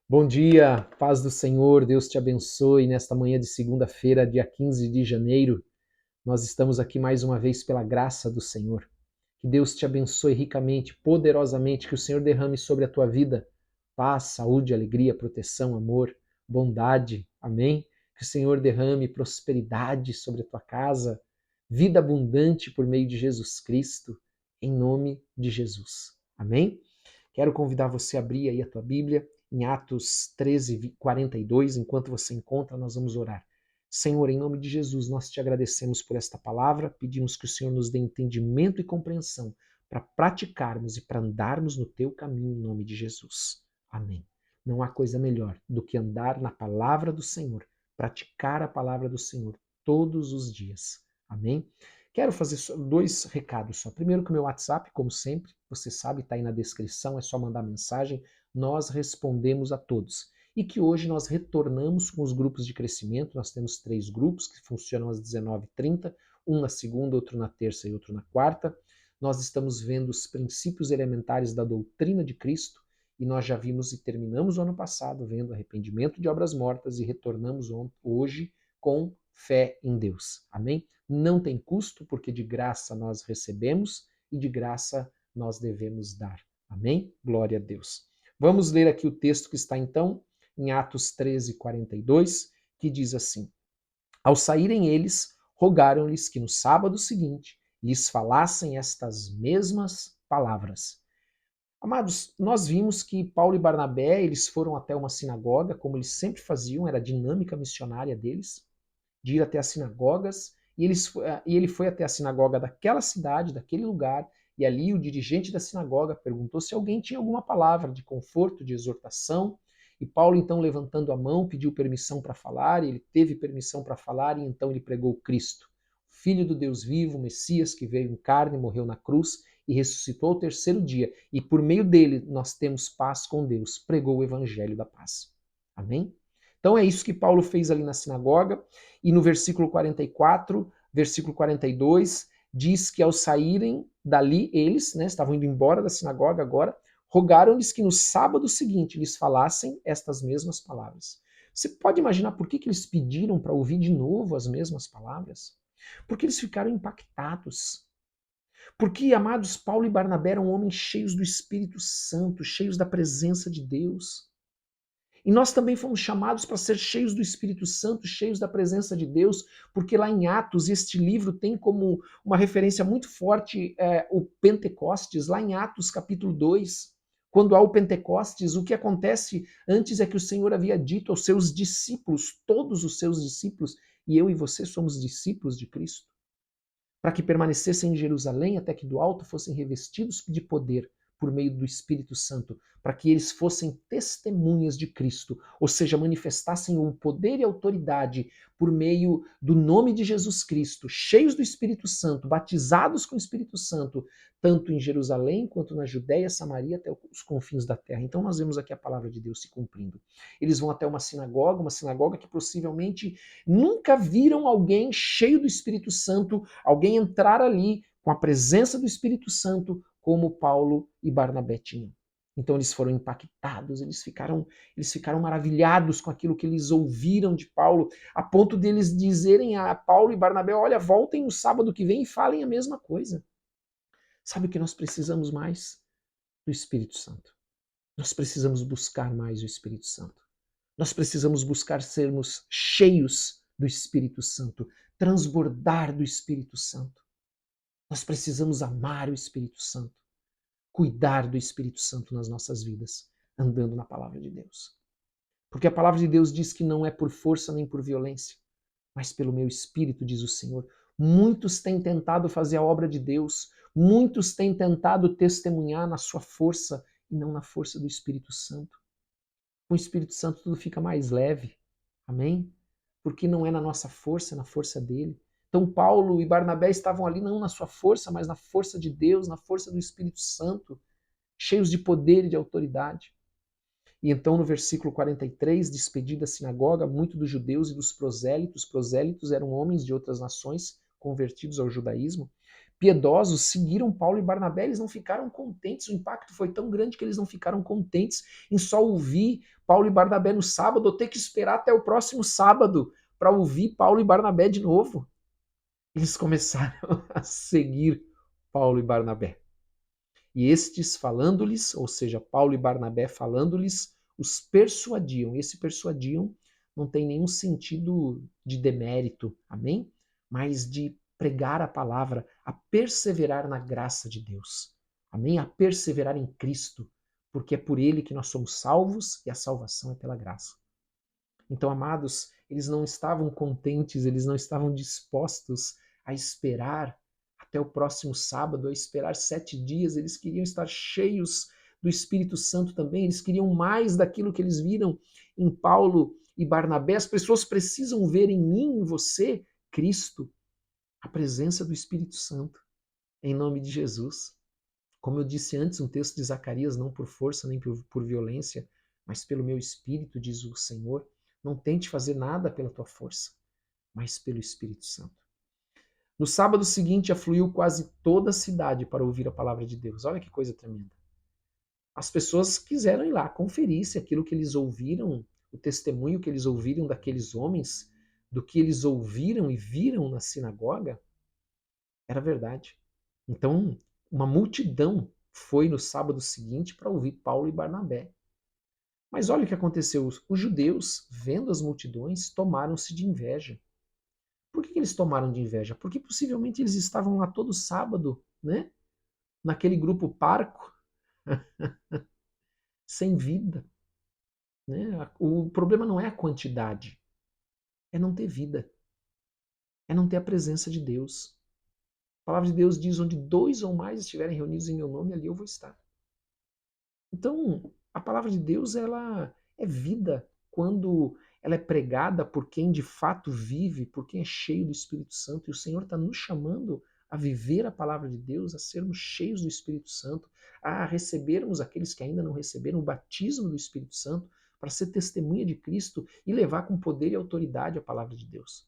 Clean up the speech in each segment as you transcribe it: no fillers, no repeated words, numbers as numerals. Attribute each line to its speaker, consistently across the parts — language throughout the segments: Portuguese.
Speaker 1: Bom dia, paz do Senhor, Deus te abençoe. Nesta manhã de segunda-feira, dia 15 de janeiro, nós estamos aqui mais uma vez pela graça do Senhor. Que Deus te abençoe ricamente, poderosamente, que o Senhor derrame sobre a tua vida paz, saúde, alegria, proteção, amor, bondade. Amém? Que o Senhor derrame prosperidade sobre a tua casa, vida abundante por meio de Jesus Cristo, em nome de Jesus. Amém? Quero convidar você a abrir aí a tua Bíblia em Atos 13, 42. Enquanto você encontra, nós vamos orar. Senhor, em nome de Jesus, nós te agradecemos por esta palavra, pedimos que o Senhor nos dê entendimento e compreensão para praticarmos e para andarmos no teu caminho em nome de Jesus. Amém. Não há coisa melhor do que andar na palavra do Senhor, praticar a palavra do Senhor todos os dias. Amém? Quero fazer dois recados só. Primeiro que o meu WhatsApp, como sempre, você sabe, está aí na descrição, é só mandar mensagem, nós respondemos a todos. E que hoje nós retornamos com os grupos de crescimento, nós temos 3 grupos que funcionam às 19h30, um na segunda, outro na terça e outro na quarta. Nós estamos vendo os princípios elementares da doutrina de Cristo, e nós já vimos e terminamos o ano passado vendo arrependimento de obras mortas e retornamos hoje com fé em Deus. Amém? Não tem custo, porque de graça nós recebemos e de graça nós devemos dar. Amém? Glória a Deus. Vamos ler aqui o texto que está então em Atos 13, 42, que diz assim: Ao saírem eles, rogaram-lhes que no sábado seguinte lhes falassem estas mesmas palavras. Amados, nós vimos que Paulo e Barnabé, eles foram até uma sinagoga, como eles sempre faziam, era a dinâmica missionária deles, de ir até as sinagogas, e ele foi até a sinagoga daquela cidade, daquele lugar, e ali o dirigente da sinagoga perguntou se alguém tinha alguma palavra de conforto, de exortação, e Paulo, então, levantando a mão, pediu permissão para falar, e ele teve permissão para falar, e então ele pregou Cristo, Filho do Deus vivo, o Messias que veio em carne, morreu na cruz e ressuscitou ao terceiro dia, e por meio dele nós temos paz com Deus, pregou o evangelho da paz. Amém? Então é isso que Paulo fez ali na sinagoga, e no versículo 44, versículo 42, diz que ao saírem dali, eles, estavam indo embora da sinagoga agora, rogaram-lhes que no sábado seguinte lhes falassem estas mesmas palavras. Você pode imaginar por que eles pediram para ouvir de novo as mesmas palavras? Porque eles ficaram impactados. Porque, amados, Paulo e Barnabé eram homens cheios do Espírito Santo, cheios da presença de Deus. E nós também fomos chamados para ser cheios do Espírito Santo, cheios da presença de Deus, porque lá em Atos, este livro tem como uma referência muito forte o Pentecostes, lá em Atos capítulo 2. Quando há o Pentecostes, o que acontece antes é que o Senhor havia dito aos seus discípulos, todos os seus discípulos, e eu e você somos discípulos de Cristo, para que permanecessem em Jerusalém até que do alto fossem revestidos de poder por meio do Espírito Santo, para que eles fossem testemunhas de Cristo, ou seja, manifestassem o poder e autoridade por meio do nome de Jesus Cristo, cheios do Espírito Santo, batizados com o Espírito Santo, tanto em Jerusalém quanto na Judéia, Samaria, até os confins da terra. Então nós vemos aqui a palavra de Deus se cumprindo. Eles vão até uma sinagoga que possivelmente nunca viram alguém cheio do Espírito Santo, alguém entrar ali com a presença do Espírito Santo, como Paulo e Barnabé tinham. Então eles foram impactados, eles ficaram maravilhados com aquilo que eles ouviram de Paulo, a ponto deles dizerem a Paulo e Barnabé: olha, voltem no sábado que vem e falem a mesma coisa. Sabe o que nós precisamos mais? Do Espírito Santo. Nós precisamos buscar mais o Espírito Santo. Nós precisamos buscar sermos cheios do Espírito Santo, transbordar do Espírito Santo. Nós precisamos amar o Espírito Santo, cuidar do Espírito Santo nas nossas vidas, andando na palavra de Deus. Porque a palavra de Deus diz que não é por força nem por violência, mas pelo meu Espírito, diz o Senhor. Muitos têm tentado fazer a obra de Deus, muitos têm tentado testemunhar na sua força e não na força do Espírito Santo. Com o Espírito Santo tudo fica mais leve. Amém? Porque não é na nossa força, é na força dele. Então Paulo e Barnabé estavam ali não na sua força, mas na força de Deus, na força do Espírito Santo, cheios de poder e de autoridade. E então no versículo 43, despedida da sinagoga, muitos dos judeus e dos prosélitos eram homens de outras nações convertidos ao judaísmo, piedosos seguiram Paulo e Barnabé, eles não ficaram contentes, o impacto foi tão grande que eles não ficaram contentes em só ouvir Paulo e Barnabé no sábado, ou ter que esperar até o próximo sábado para ouvir Paulo e Barnabé de novo. Eles começaram a seguir Paulo e Barnabé. E estes falando-lhes, ou seja, Paulo e Barnabé falando-lhes, os persuadiam. E esse persuadiam não tem nenhum sentido de demérito, amém? Mas de pregar a palavra, a perseverar na graça de Deus, amém? A perseverar em Cristo, porque é por Ele que nós somos salvos e a salvação é pela graça. Então, amados, eles não estavam contentes, eles não estavam dispostos a esperar até o próximo sábado, a esperar 7 dias, eles queriam estar cheios do Espírito Santo também, eles queriam mais daquilo que eles viram em Paulo e Barnabé. As pessoas precisam ver em mim, em você, Cristo, a presença do Espírito Santo, em nome de Jesus. Como eu disse antes, um texto de Zacarias, não por força nem por violência, mas pelo meu Espírito, diz o Senhor. Não tente fazer nada pela tua força, mas pelo Espírito Santo. No sábado seguinte, afluiu quase toda a cidade para ouvir a palavra de Deus. Olha que coisa tremenda. As pessoas quiseram ir lá conferir se aquilo que eles ouviram, o testemunho que eles ouviram daqueles homens, do que eles ouviram e viram na sinagoga, era verdade. Então, uma multidão foi no sábado seguinte para ouvir Paulo e Barnabé. Mas olha o que aconteceu. Os judeus, vendo as multidões, tomaram-se de inveja. Por que eles tomaram de inveja? Porque possivelmente eles estavam lá todo sábado, né? Naquele grupo parco, sem vida. Né? O problema não é a quantidade, é não ter vida, é não ter a presença de Deus. A palavra de Deus diz: onde 2 ou mais estiverem reunidos em meu nome, ali eu vou estar. Então, a palavra de Deus, ela é vida quando ela é pregada por quem de fato vive, por quem é cheio do Espírito Santo. E o Senhor está nos chamando a viver a palavra de Deus, a sermos cheios do Espírito Santo, a recebermos aqueles que ainda não receberam o batismo do Espírito Santo, para ser testemunha de Cristo e levar com poder e autoridade a palavra de Deus.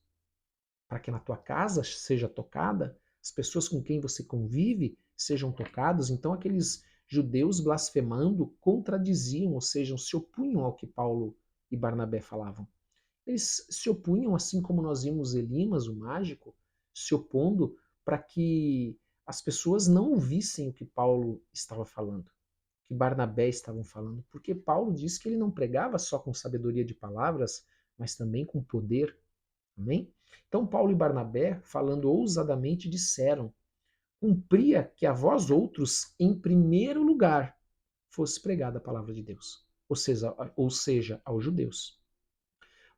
Speaker 1: Para que na tua casa seja tocada, as pessoas com quem você convive sejam tocadas. Então, aqueles judeus blasfemando contradiziam, ou seja, se opunham ao que Paulo e Barnabé falavam. Eles se opunham, assim como nós vimos Elimas, o mágico, se opondo para que as pessoas não ouvissem o que Paulo estava falando, que Barnabé estavam falando, porque Paulo disse que ele não pregava só com sabedoria de palavras, mas também com poder. Amém? Então Paulo e Barnabé, falando ousadamente, disseram: cumpria que a vós outros, em primeiro lugar, fosse pregada a palavra de Deus, ou seja, aos judeus.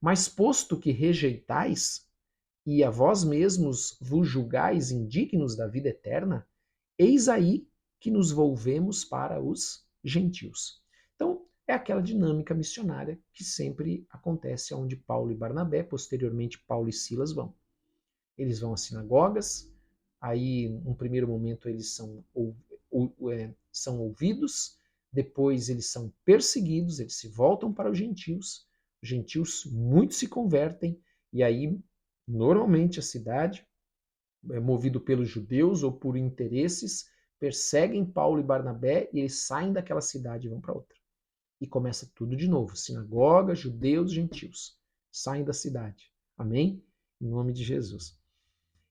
Speaker 1: Mas posto que rejeitais, e a vós mesmos vos julgais indignos da vida eterna, eis aí que nos volvemos para os gentios. Então, é aquela dinâmica missionária que sempre acontece onde Paulo e Barnabé, posteriormente Paulo e Silas vão. Eles vão às sinagogas, aí, num primeiro momento, eles são ouvidos, depois eles são perseguidos, eles se voltam para os gentios muitos se convertem, e aí, normalmente, a cidade, movido pelos judeus ou por interesses, perseguem Paulo e Barnabé e eles saem daquela cidade e vão para outra. E começa tudo de novo, sinagoga, judeus, gentios, saem da cidade. Amém? Em nome de Jesus.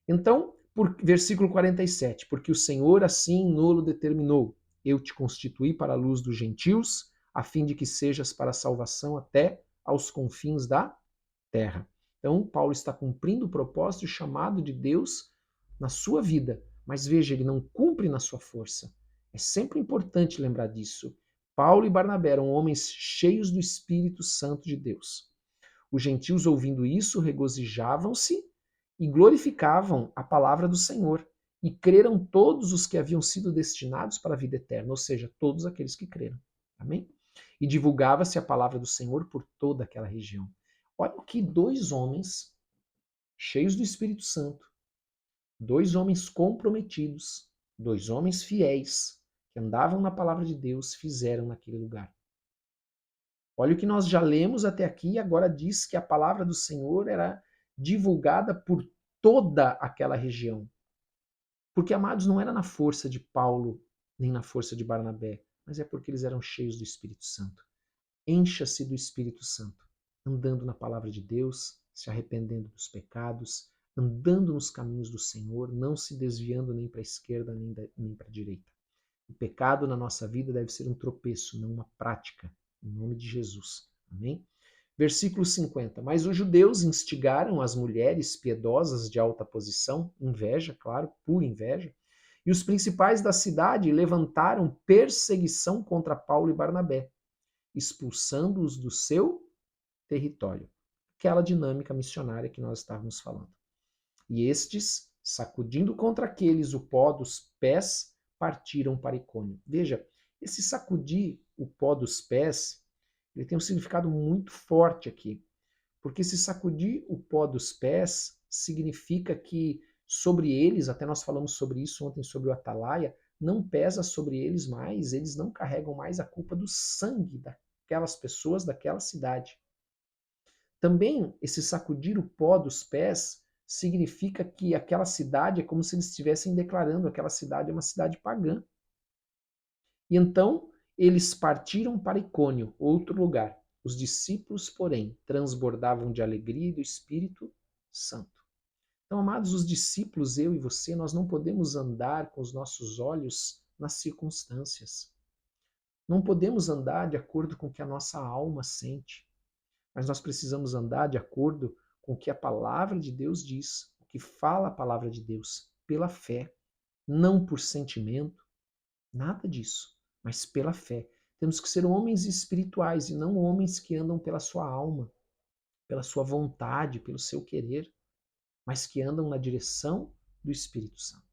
Speaker 1: Então, versículo 47, porque o Senhor assim nolo determinou, eu te constituí para a luz dos gentios, a fim de que sejas para a salvação até aos confins da terra. Então, Paulo está cumprindo o propósito e o chamado de Deus na sua vida, mas veja, ele não cumpre na sua força. É sempre importante lembrar disso. Paulo e Barnabé eram homens cheios do Espírito Santo de Deus. Os gentios, ouvindo isso, regozijavam-se e glorificavam a palavra do Senhor. E creram todos os que haviam sido destinados para a vida eterna, ou seja, todos aqueles que creram. Amém? E divulgava-se a palavra do Senhor por toda aquela região. Olha o que 2 homens cheios do Espírito Santo, 2 homens comprometidos, 2 homens fiéis, que andavam na palavra de Deus, fizeram naquele lugar. Olha o que nós já lemos até aqui e agora diz que a palavra do Senhor era divulgada por toda aquela região. Porque, amados, não era na força de Paulo nem na força de Barnabé, mas é porque eles eram cheios do Espírito Santo. Encha-se do Espírito Santo, andando na palavra de Deus, se arrependendo dos pecados, andando nos caminhos do Senhor, não se desviando nem para a esquerda nem para a direita. O pecado na nossa vida deve ser um tropeço, não uma prática, em nome de Jesus. Amém? Versículo 50. Mas os judeus instigaram as mulheres piedosas de alta posição, inveja, claro, pura inveja, e os principais da cidade levantaram perseguição contra Paulo e Barnabé, expulsando-os do seu território. Aquela dinâmica missionária que nós estávamos falando. E estes, sacudindo contra aqueles o pó dos pés, partiram para Icônio. Veja, esse sacudir o pó dos pés, ele tem um significado muito forte aqui. Porque se sacudir o pó dos pés significa que sobre eles, até nós falamos sobre isso ontem sobre o Atalaia, não pesa sobre eles mais, eles não carregam mais a culpa do sangue daquelas pessoas daquela cidade. Também esse sacudir o pó dos pés significa que aquela cidade é como se eles estivessem declarando aquela cidade é uma cidade pagã. E então eles partiram para Icônio, outro lugar. Os discípulos, porém, transbordavam de alegria e do Espírito Santo. Então, amados, os discípulos, eu e você, nós não podemos andar com os nossos olhos nas circunstâncias. Não podemos andar de acordo com o que a nossa alma sente, mas nós precisamos andar de acordo com o que a palavra de Deus diz, o que fala a palavra de Deus, pela fé, não por sentimento, nada disso, mas pela fé. Temos que ser homens espirituais e não homens que andam pela sua alma, pela sua vontade, pelo seu querer, mas que andam na direção do Espírito Santo.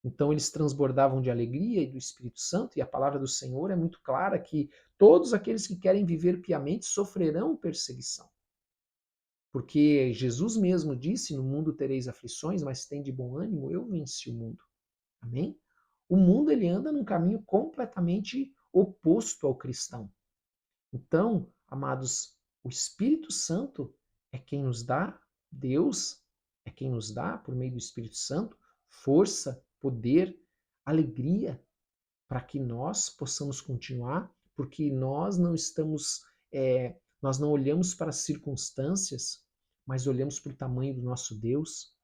Speaker 1: Então eles transbordavam de alegria e do Espírito Santo, e a palavra do Senhor é muito clara que todos aqueles que querem viver piamente sofrerão perseguição. Porque Jesus mesmo disse: no mundo tereis aflições, mas tem de bom ânimo, eu venci o mundo. Amém? O mundo ele anda num caminho completamente oposto ao cristão. Então, amados, o Espírito Santo é quem nos dá, Deus é quem nos dá, por meio do Espírito Santo, força, poder, alegria, para que nós possamos continuar, porque nós não estamos, nós não olhamos para as circunstâncias, mas olhamos para o tamanho do nosso Deus.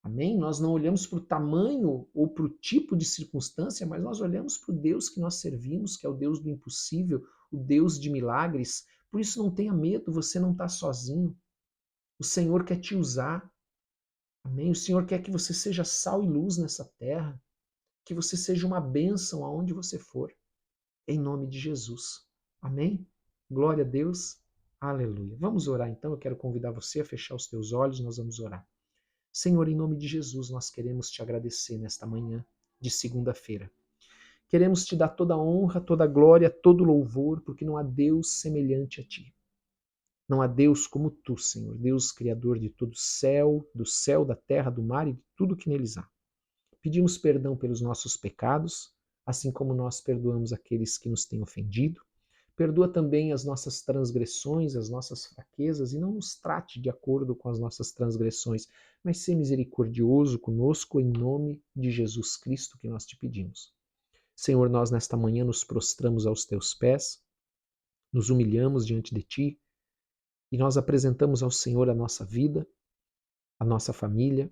Speaker 1: Amém? Nós não olhamos para o tamanho ou para o tipo de circunstância, mas nós olhamos para o Deus que nós servimos, que é o Deus do impossível, o Deus de milagres. Por isso não tenha medo, você não está sozinho. O Senhor quer te usar. Amém? O Senhor quer que você seja sal e luz nessa terra, que você seja uma bênção aonde você for. Em nome de Jesus. Amém? Glória a Deus. Aleluia. Vamos orar então. Eu quero convidar você a fechar os teus olhos, nós vamos orar. Senhor, em nome de Jesus, nós queremos te agradecer nesta manhã de segunda-feira. Queremos te dar toda a honra, toda a glória, todo o louvor, porque não há Deus semelhante a ti. Não há Deus como tu, Senhor, Deus criador de todo o do céu, da terra, do mar e de tudo que neles há. Pedimos perdão pelos nossos pecados, assim como nós perdoamos aqueles que nos têm ofendido. Perdoa também as nossas transgressões, as nossas fraquezas, e não nos trate de acordo com as nossas transgressões, mas seja misericordioso conosco em nome de Jesus Cristo que nós te pedimos. Senhor, nós nesta manhã nos prostramos aos teus pés, nos humilhamos diante de ti e nós apresentamos ao Senhor a nossa vida, a nossa família,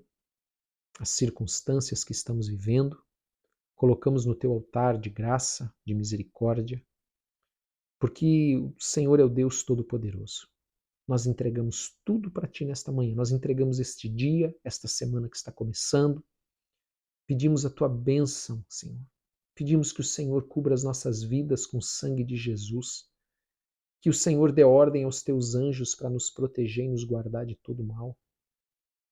Speaker 1: as circunstâncias que estamos vivendo, colocamos no teu altar de graça, de misericórdia, porque o Senhor é o Deus Todo-Poderoso. Nós entregamos tudo para Ti nesta manhã. Nós entregamos este dia, esta semana que está começando. Pedimos a Tua bênção, Senhor. Pedimos que o Senhor cubra as nossas vidas com o sangue de Jesus. Que o Senhor dê ordem aos Teus anjos para nos proteger e nos guardar de todo mal.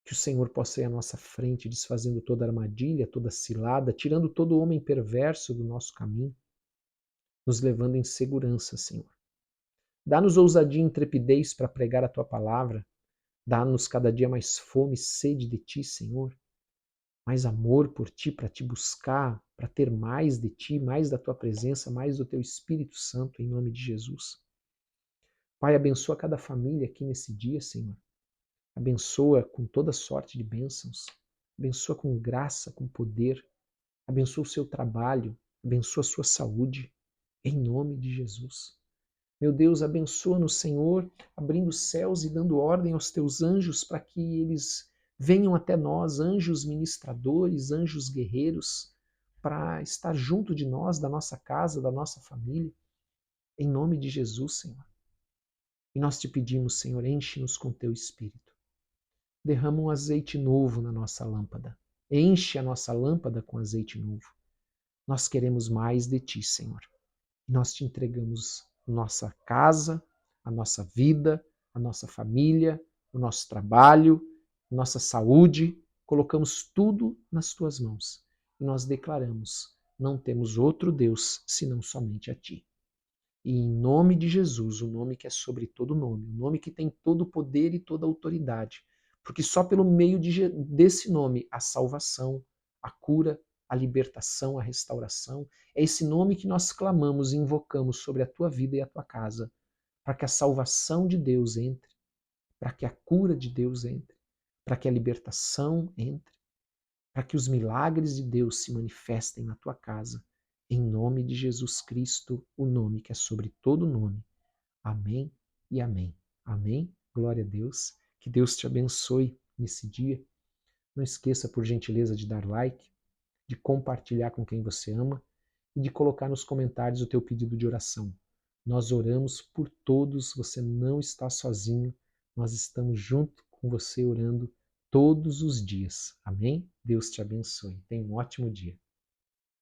Speaker 1: Que o Senhor possa ir à nossa frente, desfazendo toda armadilha, toda cilada, tirando todo homem perverso do nosso caminho, nos levando em segurança, Senhor. Dá-nos ousadia e intrepidez para pregar a Tua palavra. Dá-nos cada dia mais fome e sede de Ti, Senhor. Mais amor por Ti, para Te buscar, para ter mais de Ti, mais da Tua presença, mais do Teu Espírito Santo, em nome de Jesus. Pai, abençoa cada família aqui nesse dia, Senhor. Abençoa com toda sorte de bênçãos. Abençoa com graça, com poder. abençoa o seu trabalho, abençoa a sua saúde, em nome de Jesus. Meu Deus, abençoa-nos, Senhor, abrindo os céus e dando ordem aos teus anjos para que eles venham até nós, anjos ministradores, anjos guerreiros, para estar junto de nós, da nossa casa, da nossa família, em nome de Jesus, Senhor. E nós te pedimos, Senhor, enche-nos com teu Espírito. Derrama um azeite novo na nossa lâmpada. Enche a nossa lâmpada com azeite novo. Nós queremos mais de ti, Senhor. E nós te entregamos nossa casa, a nossa vida, a nossa família, o nosso trabalho, nossa saúde. Colocamos tudo nas tuas mãos. E nós declaramos: não temos outro Deus senão somente a ti. E em nome de Jesus, o nome que é sobre todo nome, o nome que tem todo o poder e toda a autoridade, porque só pelo meio desse nome a salvação, a cura, a libertação, a restauração, é esse nome que nós clamamos e invocamos sobre a tua vida e a tua casa, para que a salvação de Deus entre, para que a cura de Deus entre, para que a libertação entre, para que os milagres de Deus se manifestem na tua casa, em nome de Jesus Cristo, o nome que é sobre todo nome. Amém e amém. Amém. Glória a Deus. Que Deus te abençoe nesse dia. Não esqueça, por gentileza, de dar like, de compartilhar com quem você ama e de colocar nos comentários o teu pedido de oração. Nós oramos por todos, você não está sozinho, nós estamos junto com você orando todos os dias. Amém? Deus te abençoe. Tenha um ótimo dia.